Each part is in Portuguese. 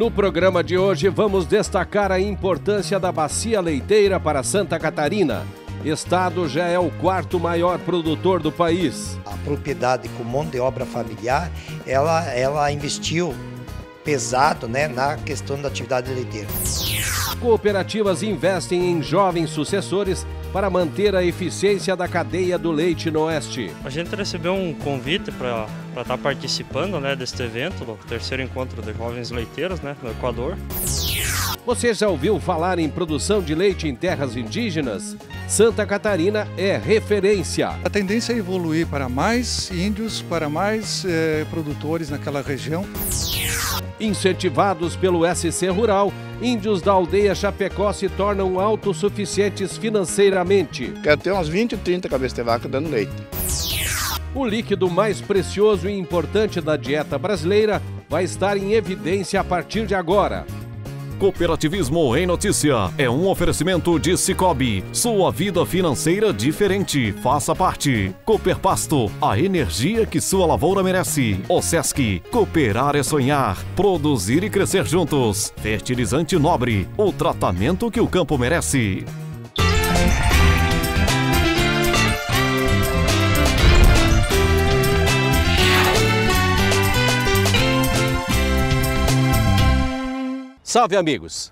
No programa de hoje vamos destacar a importância da bacia leiteira para Santa Catarina. Estado já é o quarto maior produtor do país. A propriedade com mão de obra familiar, ela investiu pesado, na questão da atividade leiteira. Cooperativas investem em jovens sucessores para manter a eficiência da cadeia do leite no Oeste. A gente recebeu um convite para estar participando deste evento, do terceiro encontro de jovens leiteiros no Equador. Você já ouviu falar em produção de leite em terras indígenas? Santa Catarina é referência. A tendência é evoluir para mais índios, para mais produtores naquela região. Incentivados pelo SC Rural, índios da aldeia Chapecó se tornam autossuficientes financeiramente. Quero ter umas 20, 30 cabeças de vaca dando leite. O líquido mais precioso e importante da dieta brasileira vai estar em evidência a partir de agora. Cooperativismo em Notícia é um oferecimento de Cicobi. Sua vida financeira diferente. Faça parte. Cooperpasto, a energia que sua lavoura merece. Ocesc, cooperar é sonhar. Produzir e crescer juntos. Fertilizante Nobre, o tratamento que o campo merece. Salve, amigos!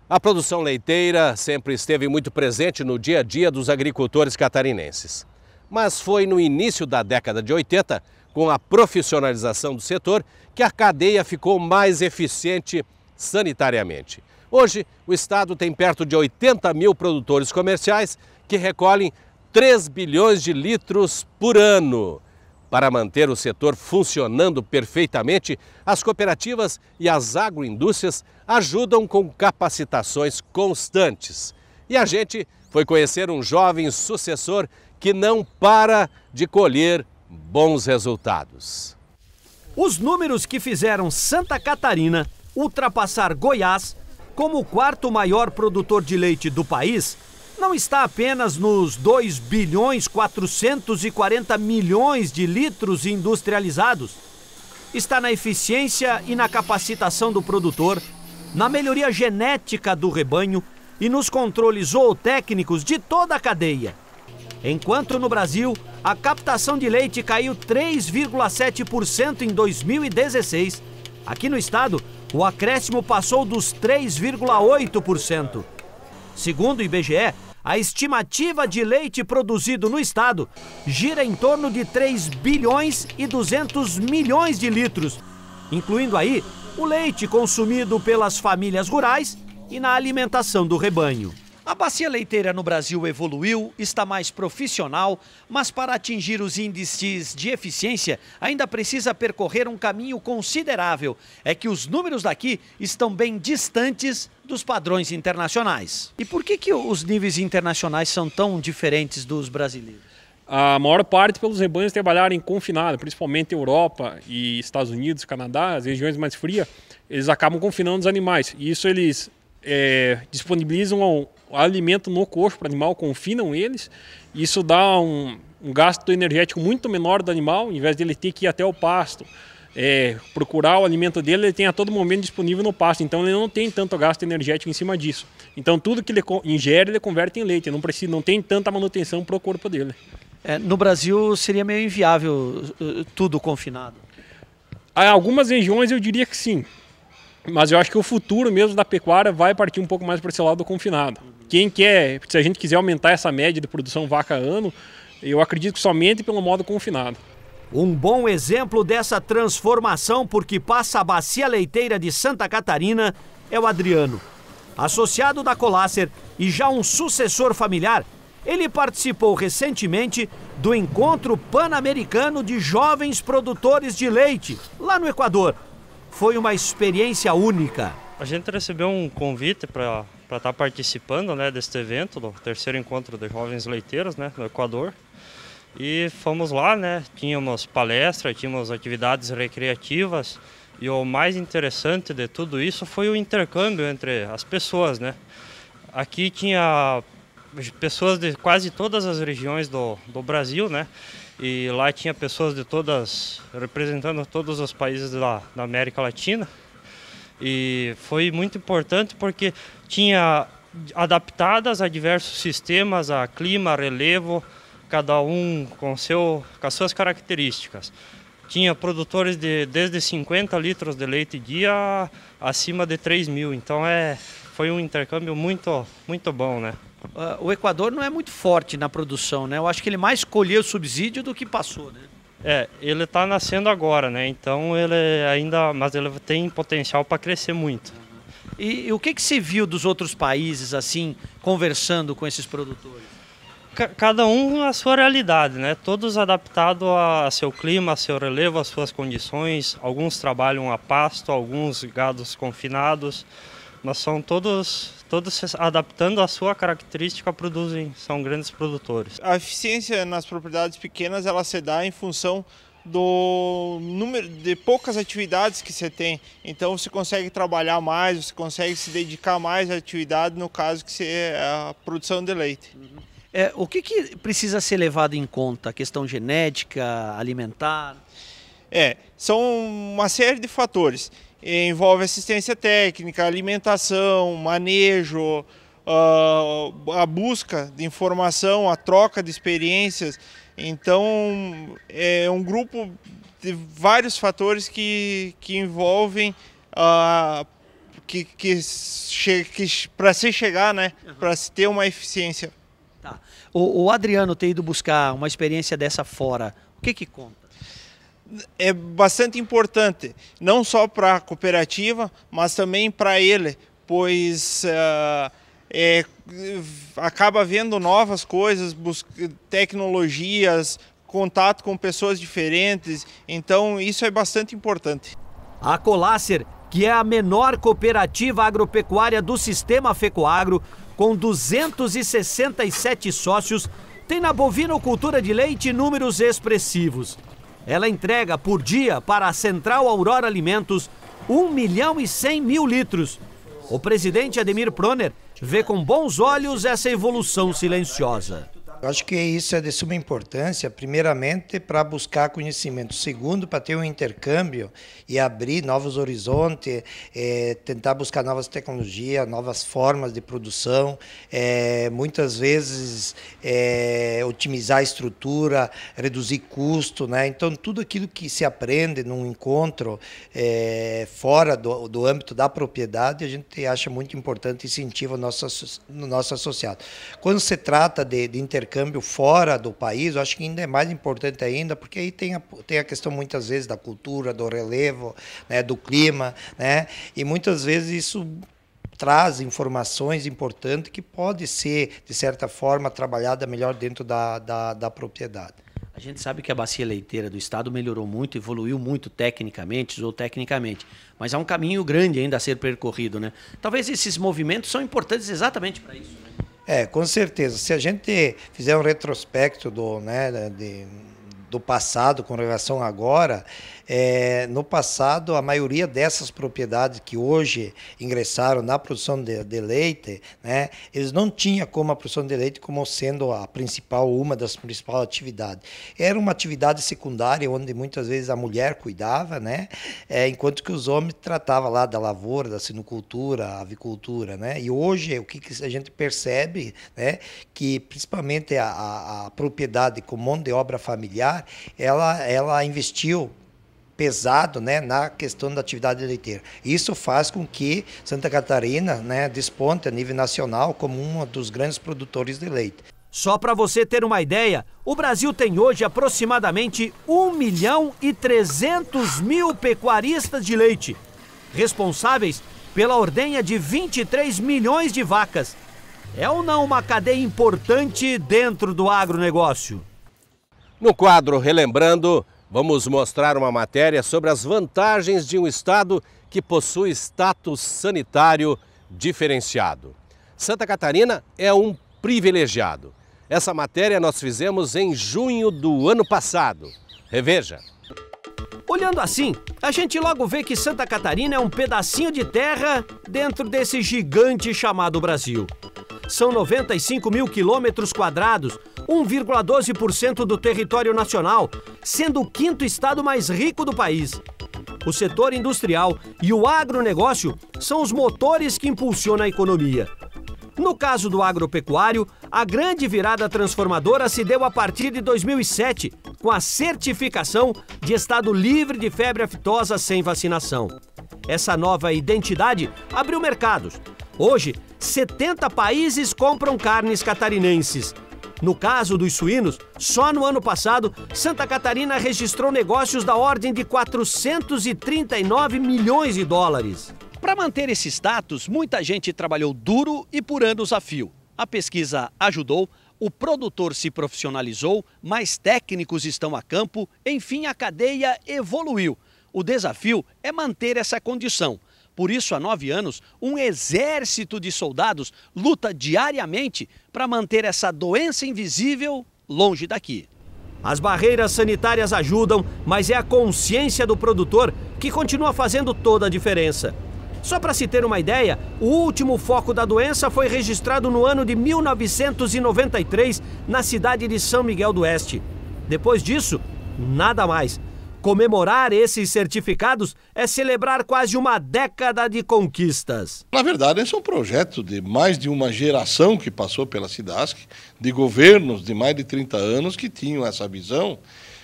A produção leiteira sempre esteve muito presente no dia a dia dos agricultores catarinenses. Mas foi no início da década de 80, com a profissionalização do setor, que a cadeia ficou mais eficiente sanitariamente. Hoje, o estado tem perto de 80 mil produtores comerciais que recolhem 3 bilhões de litros por ano. Para manter o setor funcionando perfeitamente, as cooperativas e as agroindústrias ajudam com capacitações constantes. E a gente foi conhecer um jovem sucessor que não para de colher bons resultados. Os números que fizeram Santa Catarina ultrapassar Goiás como o quarto maior produtor de leite do país não está apenas nos 2 bilhões 440 milhões de litros industrializados. Está na eficiência e na capacitação do produtor, na melhoria genética do rebanho e nos controles zootécnicos de toda a cadeia. Enquanto no Brasil, a captação de leite caiu 3,7% em 2016, aqui no estado, o acréscimo passou dos 3,8%. Segundo o IBGE, a estimativa de leite produzido no estado gira em torno de 3 bilhões e 200 milhões de litros, incluindo aí o leite consumido pelas famílias rurais e na alimentação do rebanho. A bacia leiteira no Brasil evoluiu, está mais profissional, mas para atingir os índices de eficiência ainda precisa percorrer um caminho considerável. É que os números daqui estão bem distantes dos padrões internacionais. E por que os níveis internacionais são tão diferentes dos brasileiros? A maior parte pelos rebanhos trabalharem confinado, principalmente Europa e Estados Unidos, Canadá, as regiões mais frias, eles acabam confinando os animais. E isso eles disponibilizam o alimento no coxo para o animal, confinam eles. Isso dá um gasto energético muito menor do animal, em vez de ele ter que ir até o pasto, procurar o alimento dele, ele tem a todo momento disponível no pasto, então ele não tem tanto gasto energético em cima disso. Então tudo que ele ingere, ele converte em leite, não tem tanta manutenção para o corpo dele. No Brasil seria meio inviável tudo confinado? Há algumas regiões eu diria que sim, mas eu acho que o futuro mesmo da pecuária vai partir um pouco mais para esse lado do confinado. Se a gente quiser aumentar essa média de produção vaca ano, eu acredito que somente pelo modo confinado. Um bom exemplo dessa transformação por que passa a bacia leiteira de Santa Catarina é o Adriano. Associado da Colácer e já um sucessor familiar, ele participou recentemente do Encontro Pan-Americano de Jovens Produtores de Leite, lá no Equador. Foi uma experiência única. A gente recebeu um convite para estar participando deste evento, do terceiro encontro de jovens leiteiros no Equador. E fomos lá, tínhamos palestra, tínhamos atividades recreativas e o mais interessante de tudo isso foi o intercâmbio entre as pessoas, Aqui tinha pessoas de quase todas as regiões do Brasil, E lá tinha pessoas representando todos os países da América Latina. E foi muito importante porque tinha adaptadas a diversos sistemas, a clima, a relevo, cada um com as suas características. Tinha produtores desde 50 litros de leite dia acima de 3.000, então foi um intercâmbio muito bom, né? O Equador não é muito forte na produção, né? Eu acho que ele mais colheu subsídio do que passou, né? Ele está nascendo agora, né? Então mas ele tem potencial para crescer muito. E o que se viu dos outros países, assim, conversando com esses produtores? Cada um a sua realidade, né? Todos adaptados a seu clima, a seu relevo, às suas condições. Alguns trabalham a pasto, alguns gados confinados, mas são todos se adaptando à sua característica, são grandes produtores. A eficiência nas propriedades pequenas ela se dá em função do número de poucas atividades que você tem. Então você consegue trabalhar mais, você consegue se dedicar mais à atividade, no caso que é a produção de leite. O que precisa ser levado em conta? A questão genética, alimentar? São uma série de fatores. Envolve assistência técnica, alimentação, manejo, a busca de informação, a troca de experiências. Então, é um grupo de vários fatores que envolvem para se chegar, né, para se ter uma eficiência. Tá. O Adriano ter ido buscar uma experiência dessa fora, o que conta? É bastante importante, não só para a cooperativa, mas também para ele, pois acaba vendo novas coisas, tecnologias, contato com pessoas diferentes, então isso é bastante importante. A Colácer, que é a menor cooperativa agropecuária do sistema Fecoagro, com 267 sócios, tem na bovinocultura de leite números expressivos. Ela entrega por dia para a Central Aurora Alimentos 1.100.000 litros. O presidente Ademir Proner vê com bons olhos essa evolução silenciosa. Eu acho que isso é de suma importância, primeiramente para buscar conhecimento, segundo para ter um intercâmbio e abrir novos horizontes, tentar buscar novas tecnologias, novas formas de produção, muitas vezes otimizar a estrutura, reduzir custo, né? Então tudo aquilo que se aprende num encontro fora do âmbito da propriedade, a gente acha muito importante e incentiva no nosso associado. Quando se trata de intercâmbio fora do país, eu acho que ainda é mais importante ainda, porque aí tem a questão muitas vezes da cultura, do relevo, né, do clima, né, e muitas vezes isso traz informações importantes que pode ser, de certa forma, trabalhada melhor dentro da propriedade. A gente sabe que a bacia leiteira do estado melhorou muito, evoluiu muito tecnicamente, mas há um caminho grande ainda a ser percorrido, né? Talvez esses movimentos são importantes exatamente para isso, né? Com certeza. Se a gente fizer um retrospecto do passado com relação a agora, no passado a maioria dessas propriedades que hoje ingressaram na produção de leite, né, eles não tinham como a produção de leite como sendo uma das principais atividades. Era uma atividade secundária onde muitas vezes a mulher cuidava, né, enquanto que os homens tratavam lá da lavoura, da sinocultura, avicultura, né, e hoje o que a gente percebe, né, que principalmente a propriedade com mão de obra familiar, ela investiu pesado, né, na questão da atividade leiteira. Isso faz com que Santa Catarina, né, desponte a nível nacional como um dos grandes produtores de leite. Só para você ter uma ideia, o Brasil tem hoje aproximadamente 1.300.000 pecuaristas de leite, responsáveis pela ordenha de 23 milhões de vacas. É ou não uma cadeia importante dentro do agronegócio? No quadro Relembrando, vamos mostrar uma matéria sobre as vantagens de um estado que possui status sanitário diferenciado. Santa Catarina é um privilegiado. Essa matéria nós fizemos em junho do ano passado. Reveja. Olhando assim, a gente logo vê que Santa Catarina é um pedacinho de terra dentro desse gigante chamado Brasil. São 95 mil quilômetros quadrados, 1,12% do território nacional, sendo o quinto estado mais rico do país. O setor industrial e o agronegócio são os motores que impulsionam a economia. No caso do agropecuário, a grande virada transformadora se deu a partir de 2007, com a certificação de estado livre de febre aftosa sem vacinação. Essa nova identidade abriu mercados. Hoje, 70 países compram carnes catarinenses. No caso dos suínos, só no ano passado, Santa Catarina registrou negócios da ordem de 439 milhões de dólares. Para manter esse status, muita gente trabalhou duro e por anos a fio. A pesquisa ajudou, o produtor se profissionalizou, mais técnicos estão a campo, enfim, a cadeia evoluiu. O desafio é manter essa condição. Por isso, há 9 anos, um exército de soldados luta diariamente para manter essa doença invisível longe daqui. As barreiras sanitárias ajudam, mas é a consciência do produtor que continua fazendo toda a diferença. Só para se ter uma ideia, o último foco da doença foi registrado no ano de 1993, na cidade de São Miguel do Oeste. Depois disso, nada mais. Comemorar esses certificados é celebrar quase uma década de conquistas. Na verdade, esse é um projeto de mais de uma geração que passou pela Cidasc, de governos de mais de 30 anos que tinham essa visão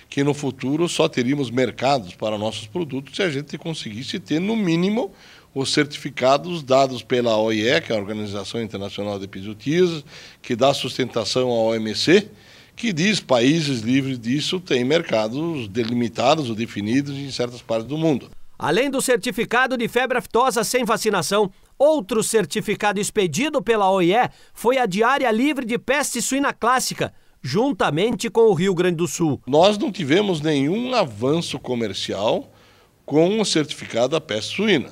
que no futuro só teríamos mercados para nossos produtos se a gente conseguisse ter, no mínimo, os certificados dados pela OIE, que é a Organização Internacional de Epizootias, que dá sustentação à OMC, que diz países livres disso têm mercados delimitados ou definidos em certas partes do mundo. Além do certificado de febre aftosa sem vacinação, outro certificado expedido pela OIE foi a de área livre de peste suína clássica, juntamente com o Rio Grande do Sul. Nós não tivemos nenhum avanço comercial com o certificado da peste suína.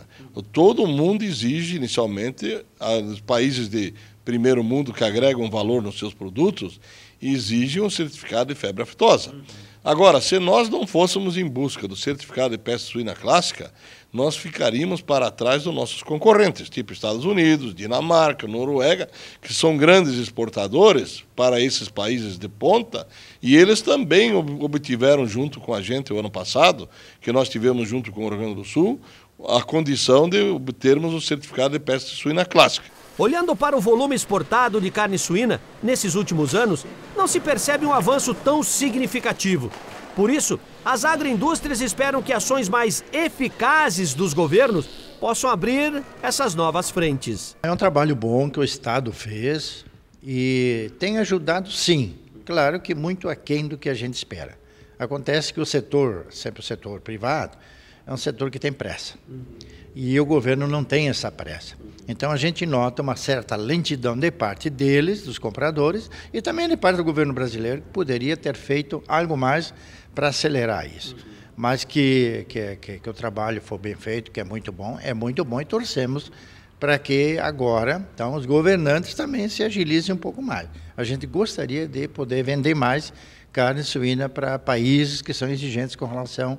Todo mundo exige, inicialmente, os países de primeiro mundo que agregam valor nos seus produtos, exigem um certificado de febre aftosa. Agora, se nós não fôssemos em busca do certificado de peste suína clássica, nós ficaríamos para trás dos nossos concorrentes, tipo Estados Unidos, Dinamarca, Noruega, que são grandes exportadores para esses países de ponta, e eles também obtiveram junto com a gente o ano passado, que nós tivemos junto com o Rio Grande do Sul, a condição de obtermos o certificado de peste suína clássica. Olhando para o volume exportado de carne suína, nesses últimos anos, não se percebe um avanço tão significativo. Por isso, as agroindústrias esperam que ações mais eficazes dos governos possam abrir essas novas frentes. É um trabalho bom que o Estado fez e tem ajudado, sim. Claro que muito aquém do que a gente espera. Acontece que o setor, sempre o setor privado, é um setor que tem pressa. E o governo não tem essa pressa. Então a gente nota uma certa lentidão de parte deles, dos compradores, e também de parte do governo brasileiro, que poderia ter feito algo mais para acelerar isso. Mas que o trabalho for bem feito, que é muito bom e torcemos para que agora, então, os governantes também se agilizem um pouco mais. A gente gostaria de poder vender mais carne suína para países que são exigentes com relação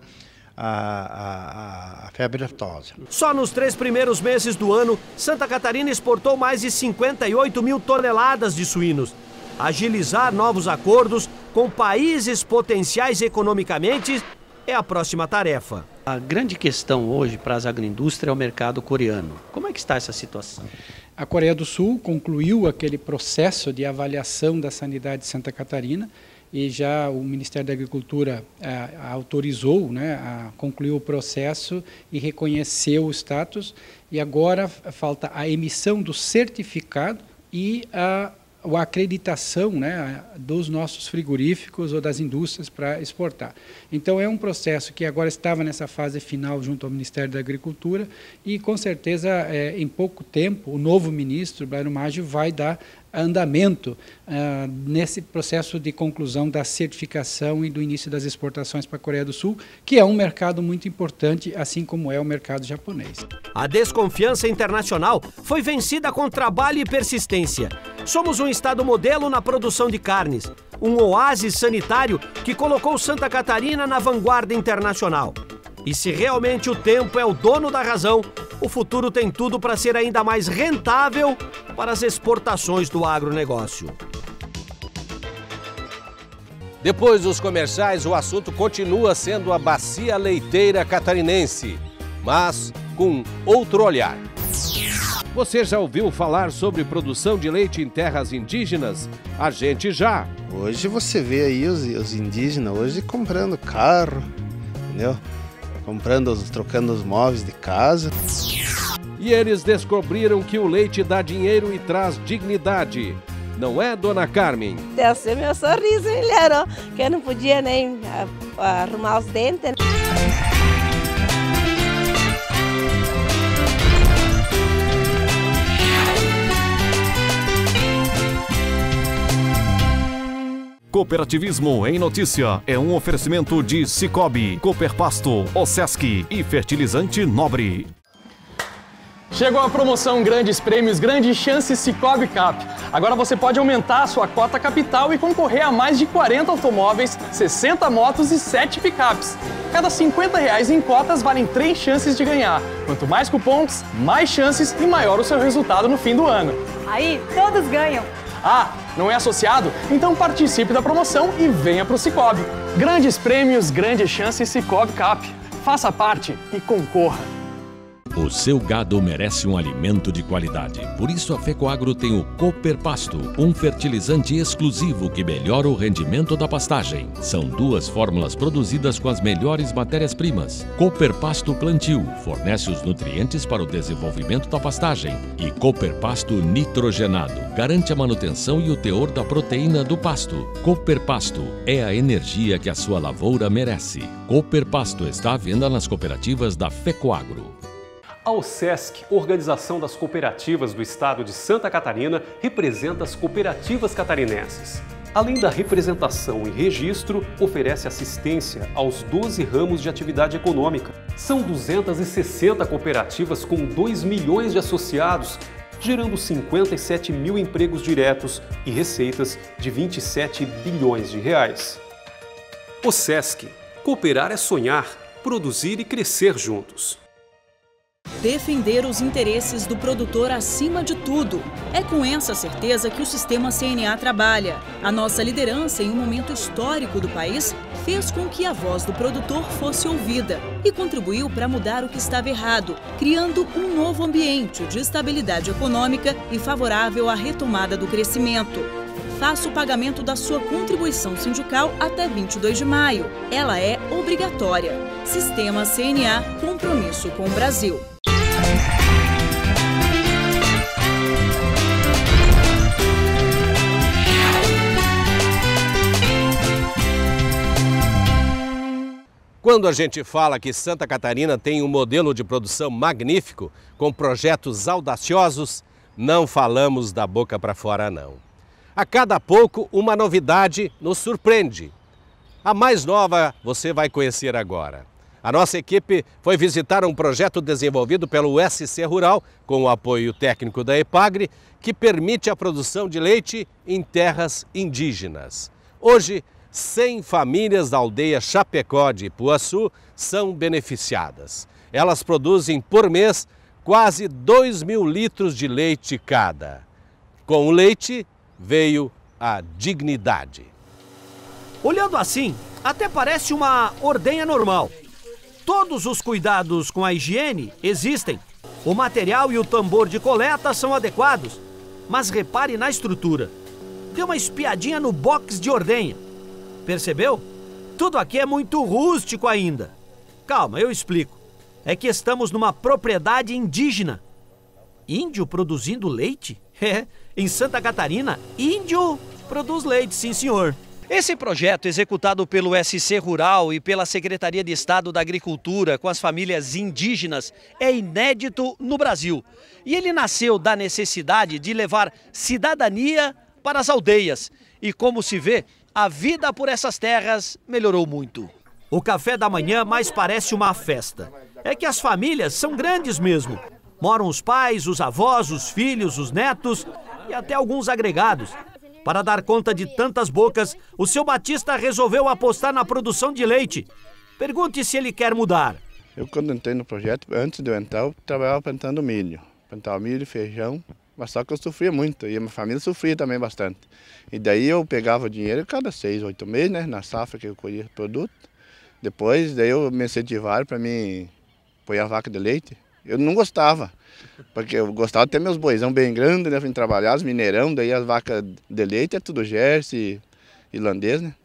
a febre aftosa. Só nos 3 primeiros meses do ano, Santa Catarina exportou mais de 58 mil toneladas de suínos. Agilizar novos acordos com países potenciais economicamente é a próxima tarefa. A grande questão hoje para as agroindústrias é o mercado coreano. Como é que está essa situação? A Coreia do Sul concluiu aquele processo de avaliação da sanidade de Santa Catarina e já o Ministério da Agricultura autorizou, concluiu o processo e reconheceu o status, e agora falta a emissão do certificado e a acreditação dos nossos frigoríficos ou das indústrias para exportar. Então é um processo que agora estava nessa fase final junto ao Ministério da Agricultura e com certeza em pouco tempo o novo ministro, Blairo Maggi, vai dar andamento nesse processo de conclusão da certificação e do início das exportações para a Coreia do Sul, que é um mercado muito importante, assim como é o mercado japonês. A desconfiança internacional foi vencida com trabalho e persistência. Somos um estado modelo na produção de carnes, um oásis sanitário que colocou Santa Catarina na vanguarda internacional. E se realmente o tempo é o dono da razão, o futuro tem tudo para ser ainda mais rentável para as exportações do agronegócio. Depois dos comerciais, o assunto continua sendo a bacia leiteira catarinense, mas com outro olhar. Você já ouviu falar sobre produção de leite em terras indígenas? A gente já. Hoje você vê aí os indígenas hoje comprando carro, entendeu? Trocando os móveis de casa. E eles descobriram que o leite dá dinheiro e traz dignidade. Não é, dona Carmen? Deve ser meu sorriso, melhorou, que eu não podia nem arrumar os dentes. Cooperativismo em Notícia é um oferecimento de Cicobi, Cooperpasto, Osesc e Fertilizante Nobre. Chegou a promoção Grandes Prêmios, Grandes Chances Cicobi Cap. Agora você pode aumentar a sua cota capital e concorrer a mais de 40 automóveis, 60 motos e 7 picapes. Cada R$50 em cotas valem 3 chances de ganhar. Quanto mais cupons, mais chances e maior o seu resultado no fim do ano. Aí, todos ganham. Ah, não é associado? Então participe da promoção e venha para o Cicobi. Grandes Prêmios, Grandes Chances Cicobi Cap. Faça parte e concorra. O seu gado merece um alimento de qualidade. Por isso a Fecoagro tem o Cooperpasto, um fertilizante exclusivo que melhora o rendimento da pastagem. São 2 fórmulas produzidas com as melhores matérias-primas. Cooperpasto Plantio fornece os nutrientes para o desenvolvimento da pastagem. E Cooperpasto Nitrogenado garante a manutenção e o teor da proteína do pasto. Cooperpasto é a energia que a sua lavoura merece. Cooperpasto está à venda nas cooperativas da Fecoagro. A Osesc, Organização das Cooperativas do Estado de Santa Catarina, representa as cooperativas catarinenses. Além da representação e registro, oferece assistência aos 12 ramos de atividade econômica. São 260 cooperativas com 2 milhões de associados, gerando 57 mil empregos diretos e receitas de 27 bilhões de reais. Osesc, cooperar é sonhar, produzir e crescer juntos. Defender os interesses do produtor acima de tudo. É com essa certeza que o Sistema CNA trabalha. A nossa liderança em um momento histórico do país fez com que a voz do produtor fosse ouvida e contribuiu para mudar o que estava errado, criando um novo ambiente de estabilidade econômica e favorável à retomada do crescimento. Faça o pagamento da sua contribuição sindical até 22 de maio. Ela é obrigatória. Sistema CNA, compromisso com o Brasil. Quando a gente fala que Santa Catarina tem um modelo de produção magnífico, com projetos audaciosos, não falamos da boca para fora, não. A cada pouco, uma novidade nos surpreende. A mais nova você vai conhecer agora. A nossa equipe foi visitar um projeto desenvolvido pelo SC Rural, com o apoio técnico da EPAGRE, que permite a produção de leite em terras indígenas. Hoje, 100 famílias da aldeia Chapecó de Ipuaçu são beneficiadas. Elas produzem por mês quase 2.000 litros de leite cada. Com o leite veio a dignidade. Olhando assim, até parece uma ordenha normal. Todos os cuidados com a higiene existem. O material e o tambor de coleta são adequados. Mas repare na estrutura. Dê uma espiadinha no box de ordenha. Percebeu? Tudo aqui é muito rústico ainda. Calma, eu explico. É que estamos numa propriedade indígena. Índio produzindo leite? É, em Santa Catarina, índio produz leite, sim senhor. Esse projeto, executado pelo SC Rural e pela Secretaria de Estado da Agricultura com as famílias indígenas, é inédito no Brasil. E ele nasceu da necessidade de levar cidadania para as aldeias. E como se vê, a vida por essas terras melhorou muito. O café da manhã mais parece uma festa. É que as famílias são grandes mesmo. Moram os pais, os avós, os filhos, os netos e até alguns agregados. Para dar conta de tantas bocas, o seu Batista resolveu apostar na produção de leite. Pergunte se ele quer mudar. Eu, quando entrei no projeto, antes de eu entrar, eu trabalhava plantando milho. Plantava milho, feijão, Mas só que eu sofria muito e a minha família sofria também bastante. E daí eu pegava o dinheiro cada 6, 8 meses, né, na safra que eu colhia produto. Depois, daí eu me incentivaram para mim pôr a vaca de leite. Eu não gostava, porque eu gostava de ter meus boizão bem grandes, né, vim trabalhar, os mineirão, daí as vacas de leite é tudo Jersey, irlandês, né.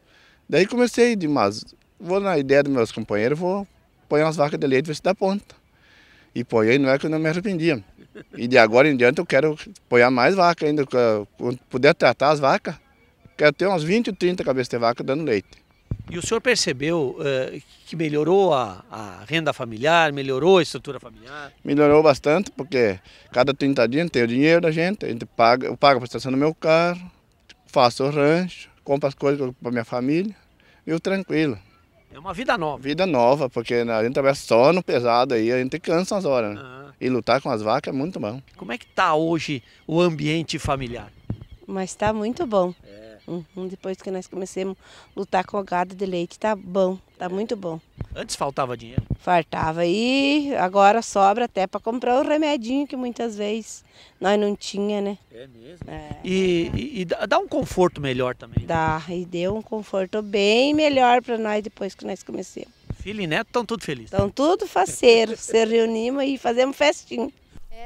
Daí comecei, mas vou na ideia dos meus companheiros, vou pôr umas vacas de leite, ver se dá ponta. E põe, não é que eu não me arrependia. E de agora em diante eu quero pôr mais vaca ainda, quando puder tratar as vacas, quero ter umas 20 ou 30 cabeças de vaca dando leite. E o senhor percebeu que melhorou a renda familiar, melhorou a estrutura familiar? Melhorou bastante, porque cada 30 dias tem o dinheiro da gente, eu pago a prestação do meu carro, faço o rancho, compro as coisas para minha família, vivo tranquilo. É uma vida nova. Vida nova, porque a gente trabalha só no pesado aí, a gente cansa as horas, né? E lutar com as vacas é muito bom. Como é que está hoje o ambiente familiar? Mas está muito bom. Depois que nós começamos a lutar com o gado de leite, tá bom, tá muito bom. Antes faltava dinheiro? Fartava e agora sobra até para comprar o remedinho que muitas vezes nós não tinha, né? É mesmo? E dá um conforto melhor também? Dá, e deu um conforto bem melhor para nós depois que nós começamos. Filho e neto estão tudo felizes? Estão tudo faceiros, se reunimos e fazemos festinha.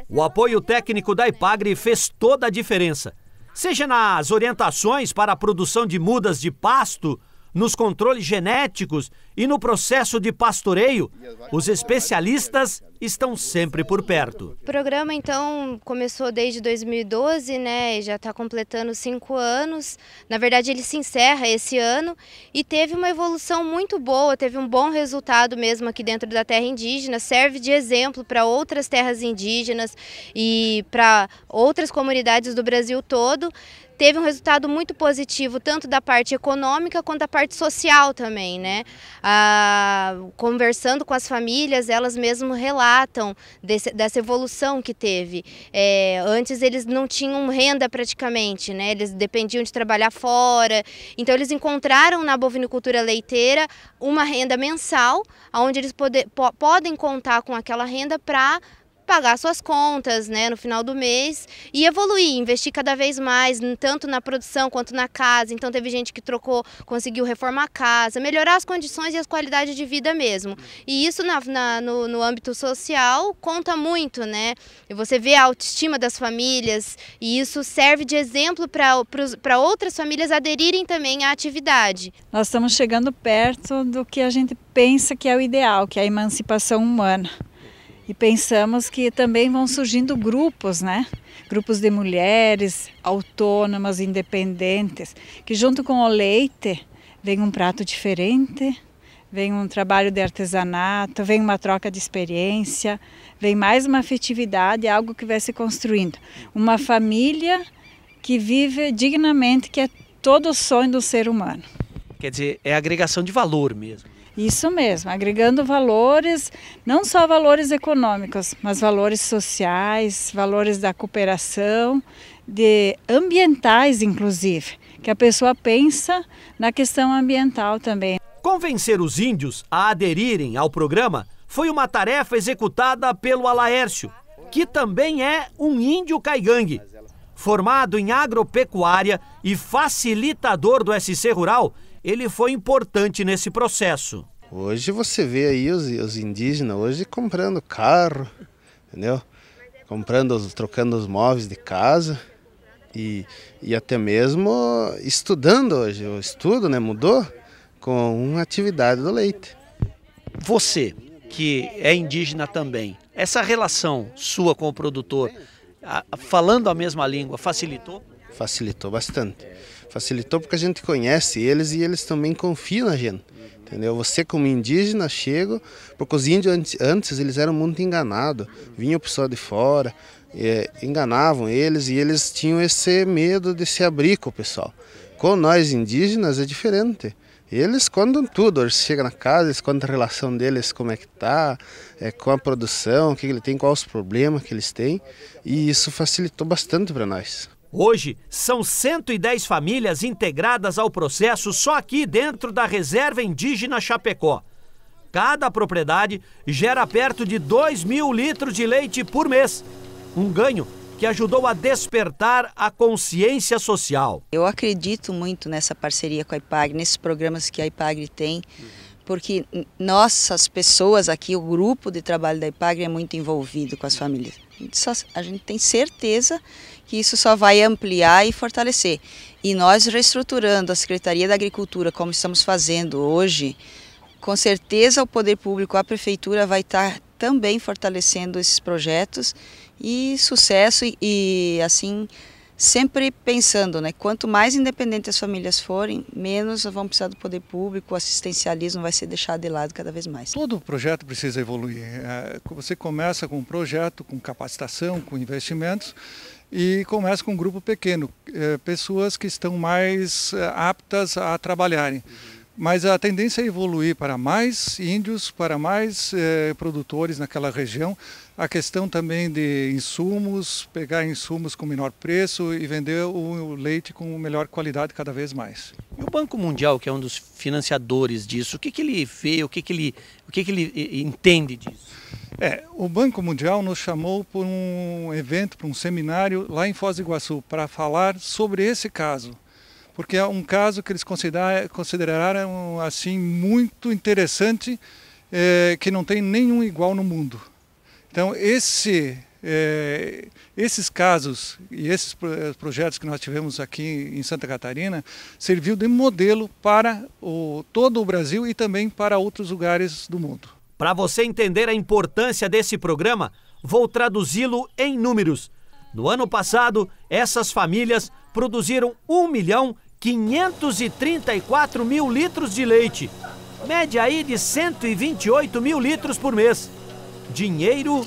O apoio técnico da Ipagre fez toda a diferença. Seja nas orientações para a produção de mudas de pasto, nos controles genéticos e no processo de pastoreio, os especialistas estão sempre por perto. O programa, então, começou desde 2012, né, e já está completando 5 anos. Na verdade, ele se encerra esse ano e teve uma evolução muito boa, teve um bom resultado mesmo aqui dentro da terra indígena, serve de exemplo para outras terras indígenas e para outras comunidades do Brasil todo. Teve um resultado muito positivo, tanto da parte econômica quanto da parte social também, né? Conversando com as famílias, elas mesmo relatam dessa evolução que teve. Antes eles não tinham renda praticamente, né? Eles dependiam de trabalhar fora. Então eles encontraram na bovinicultura leiteira uma renda mensal, onde eles podem contar com aquela renda para pagar suas contas, né, no final do mês e evoluir, investir cada vez mais, tanto na produção quanto na casa. Então teve gente que conseguiu reformar a casa, melhorar as condições e as qualidades de vida mesmo. E isso no âmbito social conta muito, né? E você vê a autoestima das famílias e isso serve de exemplo para outras famílias aderirem também à atividade. Nós estamos chegando perto do que a gente pensa que é o ideal, que é a emancipação humana. E pensamos que também vão surgindo grupos, né? Grupos de mulheres autônomas, independentes, que junto com o leite vem um prato diferente, vem um trabalho de artesanato, vem uma troca de experiência, vem mais uma afetividade, algo que vai se construindo. Uma família que vive dignamente, que é todo o sonho do ser humano. Quer dizer, é agregação de valor mesmo. Isso mesmo, agregando valores, não só valores econômicos, mas valores sociais, valores da cooperação, ambientais inclusive, que a pessoa pensa na questão ambiental também. Convencer os índios a aderirem ao programa foi uma tarefa executada pelo Alaércio, que também é um índio caigangue. Formado em agropecuária e facilitador do SC Rural, ele foi importante nesse processo. Hoje você vê aí os indígenas hoje comprando carro, entendeu? Trocando os móveis de casa e até mesmo estudando hoje. O estudo, né, mudou com uma atividade do leite. Você, que é indígena também, essa relação sua com o produtor, falando a mesma língua, facilitou? Facilitou bastante. Facilitou porque a gente conhece eles e eles também confiam na gente, entendeu? Você como indígena chega, porque os índios antes eles eram muito enganados, vinha o pessoal de fora, enganavam eles e eles tinham esse medo de se abrir com o pessoal. Com nós indígenas é diferente. Eles contam tudo, eles chegam na casa, eles contam a relação deles, como é que tá, com a produção, o que ele tem, quais os problemas que eles têm, e isso facilitou bastante para nós. Hoje, são 110 famílias integradas ao processo só aqui dentro da Reserva Indígena Chapecó. Cada propriedade gera perto de 2.000 litros de leite por mês. Um ganho que ajudou a despertar a consciência social. Eu acredito muito nessa parceria com a IPAGRE, nesses programas que a IPAGRE tem, porque nossas pessoas aqui, o grupo de trabalho da IPAGRE é muito envolvido com as famílias. A gente tem certeza que isso só vai ampliar e fortalecer. E nós reestruturando a Secretaria da Agricultura, como estamos fazendo hoje, com certeza o poder público, a prefeitura vai estar também fortalecendo esses projetos e sucesso e assim, sempre pensando, né? Quanto mais independentes as famílias forem, menos vão precisar do poder público, o assistencialismo vai ser deixado de lado cada vez mais. Todo projeto precisa evoluir. Você começa com um projeto, com capacitação, com investimentos, e começa com um grupo pequeno, pessoas que estão mais aptas a trabalharem. Mas a tendência é evoluir para mais índios, para mais produtores naquela região. A questão também de insumos, pegar insumos com menor preço e vender o leite com melhor qualidade cada vez mais. E o Banco Mundial, que é um dos financiadores disso, o que ele vê, o que ele entende disso? O Banco Mundial nos chamou para um evento, para um seminário lá em Foz do Iguaçu, para falar sobre esse caso. Porque é um caso que eles consideraram assim, muito interessante, que não tem nenhum igual no mundo. Então, esses casos e esses projetos que nós tivemos aqui em Santa Catarina serviu de modelo para todo o Brasil e também para outros lugares do mundo. Para você entender a importância desse programa, vou traduzi-lo em números. No ano passado, essas famílias produziram 1.534.000 litros de leite, média aí de 128 mil litros por mês. Dinheiro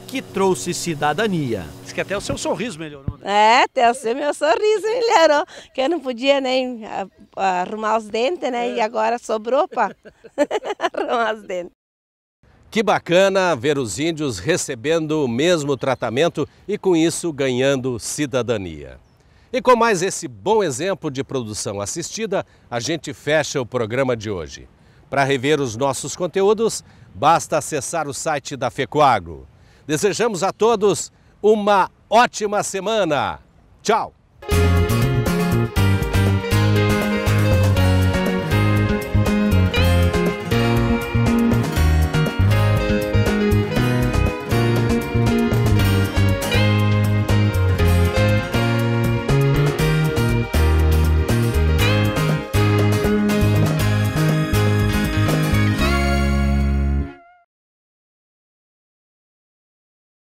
que trouxe cidadania. Diz que até o seu sorriso melhorou, né? Até o meu sorriso melhorou, que eu não podia nem arrumar os dentes, né? E agora sobrou para arrumar os dentes. Que bacana ver os índios recebendo o mesmo tratamento e com isso ganhando cidadania. E com mais esse bom exemplo de produção assistida, a gente fecha o programa de hoje. Para rever os nossos conteúdos, basta acessar o site da FECOAGRO. Desejamos a todos uma ótima semana. Tchau!